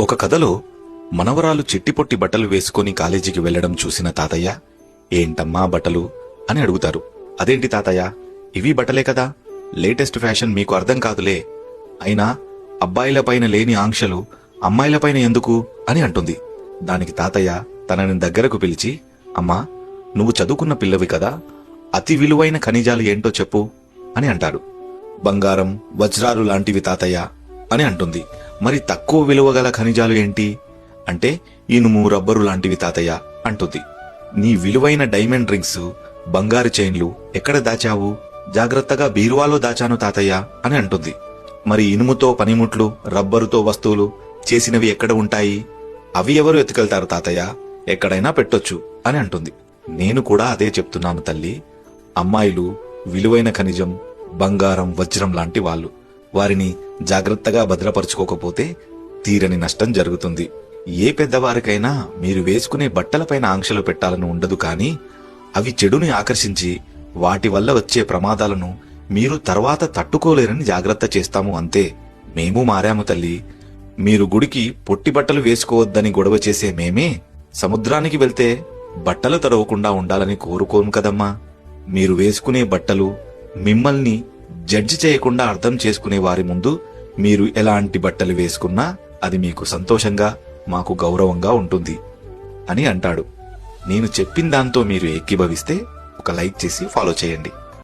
ఒక కథలో మనవరాలు చిట్టిపొట్టి బట్టలు వేసుకుని కాలేజీకి వెళ్లడం చూసిన తాతయ్య, ఏంటమ్మా బట్టలు అని అడుగుతారు. అదేంటి తాతయ్య, ఇవి బట్టలే కదా, లేటెస్ట్ ఫ్యాషన్ మీకు అర్థం కాదులే, అయినా అబ్బాయిలపైన లేని ఆంక్షలు అమ్మాయిలపైన ఎందుకు అని అంటుంది. దానికి తాతయ్య తనని దగ్గరకు పిలిచి, అమ్మా నువ్వు చదువుకున్న పిల్లవి కదా, అతి విలువైన ఖనిజాలు ఏంటో చెప్పు అని అంటాడు. బంగారం, వజ్రాలు లాంటివి తాతయ్య అని అంటుంది. మరి తక్కువ విలువ గల ఖనిజాలు ఏంటి అంటే ఇనుము, రబ్బరు లాంటివి తాతయ్య అంటుంది. నీ విలువైన డైమండ్ రింగ్స్, బంగారు చైన్లు ఎక్కడ దాచావు? జాగ్రత్తగా బీరువాలో దాచాను తాతయ్య అని అంటుంది. మరి ఇనుముతో పనిముట్లు, రబ్బరుతో వస్తువులు చేసినవి ఎక్కడ ఉంటాయి? అవి ఎవరు ఎత్తుకెళ్తారు తాతయ్య, ఎక్కడైనా పెట్టొచ్చు అని అంటుంది. నేను కూడా అదే చెప్తున్నాను తల్లి. అమ్మాయిలు విలువైన ఖనిజం, బంగారం, వజ్రం లాంటి వాళ్ళు. వారిని జాగ్రత్తగా భద్రపరుచుకోకపోతే తీరని నష్టం జరుగుతుంది. ఏ పెద్దవారికైనా మీరు వేసుకునే బట్టలపైన ఆంక్షలు పెట్టాలని ఉండదు, కానీ అవి చెడుని ఆకర్షించి వాటి వల్ల వచ్చే ప్రమాదాలను మీరు తర్వాత తట్టుకోలేరని జాగ్రత్త చేస్తాము అంతే. మేము మారాము తల్లి. మీరు గుడికి పొట్టి బట్టలు వేసుకోవద్దని గొడవ చేసే మేమే సముద్రానికి వెళ్తే బట్టలు తడవకుండా ఉండాలని కోరుకోము కదమ్మా. మీరు వేసుకునే బట్టలు మిమ్మల్ని జడ్జి చేయకుండా అర్థం చేసుకునే వారి ముందు మీరు ఎలాంటి బట్టలు వేసుకున్నా అది మీకు సంతోషంగా, మాకు గౌరవంగా ఉంటుంది అని అంటాడు. నేను చెప్పిన దాంతో మీరు ఏకీభవిస్తే ఒక లైక్ చేసి ఫాలో చేయండి.